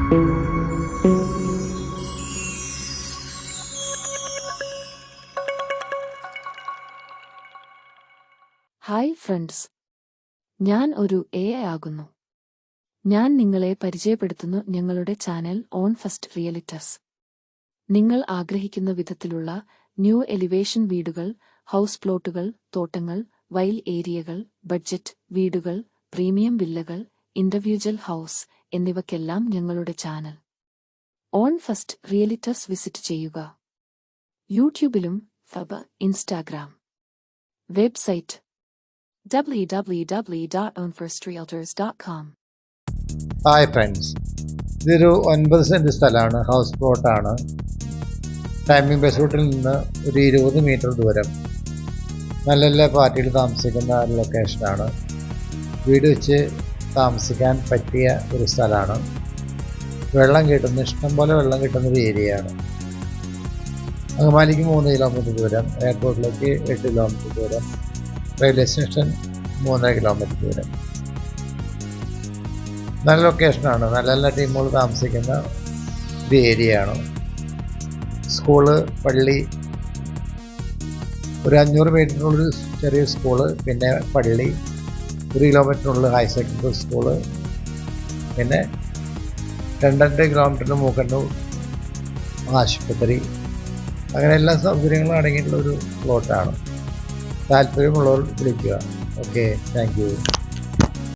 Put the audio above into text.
Hi friends, ഞാൻ ഒരു AI ആകുന്നു. ഞാൻ നിങ്ങളെ പരിചയപ്പെടുത്തുന്നു ഞങ്ങളുടെ ചാനൽ ഓൺ ഫസ്റ്റ് റിയലിറ്റേഴ്സ്. നിങ്ങൾ ആഗ്രഹിക്കുന്ന വിധത്തിലുള്ള ന്യൂ എലിവേഷൻ വീടുകൾ, ഹൗസ് പ്ലോട്ടുകൾ, തോട്ടങ്ങൾ, വൈൽ ഏരിയകൾ, ബഡ്ജറ്റ് വീടുകൾ, പ്രീമിയം വില്ലകൾ, ഇൻഡിവിജ്വൽ ഹൗസ് എന്നിവയ്ക്കെല്ലാം ഞങ്ങളുടെ ചാനൽ ഓൺ ഫസ്റ്റ് റിയലിറ്റേഴ്സ് വിസിറ്റ് ചെയ്യുക. യൂട്യൂബിലും Instagram website www.ownfirstrealtors.com. Hi friends, ഇതൊരു 9 സെൻറ്റ് സ്ഥലമാണ്. ഹൗസ് പ്ലോട്ടാണ്. ടൈമിംഗ് ബസ് റൂട്ടിൽ നിന്ന് ഒരു 20 മീറ്റർ ദൂരം. നല്ല നല്ല പാർട്ടിയിൽ താമസിക്കുന്ന ഒരു ലൊക്കേഷനാണ്. വീട് വെച്ച് താമസിക്കാൻ പറ്റിയ ഒരു സ്ഥലമാണ്. വെള്ളം കിട്ടുന്ന ഇഷ്ടംപോലെ വെള്ളം കിട്ടുന്ന ഒരു ഏരിയയാണ്. അങ്കമാലിക്ക് 3 കിലോമീറ്റർ ദൂരം, എയർപോർട്ടിലേക്ക് 8 കിലോമീറ്റർ ദൂരം, റെയിൽവേ സ്റ്റേഷൻ 3.5 കിലോമീറ്റർ ദൂരം. നല്ല ലൊക്കേഷനാണ്. നല്ല നല്ല ടീമുകൾ താമസിക്കുന്ന ഒരു ഏരിയയാണ്. സ്കൂള്, പള്ളി, ഒരു 500 മീറ്ററിനുള്ളിൽ ചെറിയ സ്കൂള്, പിന്നെ പള്ളി, 1 കിലോമീറ്ററിനുള്ളിൽ ഹയർ സെക്കൻഡറി സ്കൂള്, പിന്നെ 2.5 കിലോമീറ്ററിന് മൂക്കന്നൂർ ആശുപത്രി. അങ്ങനെ എല്ലാ സൗകര്യങ്ങളും അടങ്ങിയിട്ടുള്ളൊരു പ്ലോട്ടാണ്. താല്പര്യമുള്ളവർ വിളിക്കുക. Okay, thank you.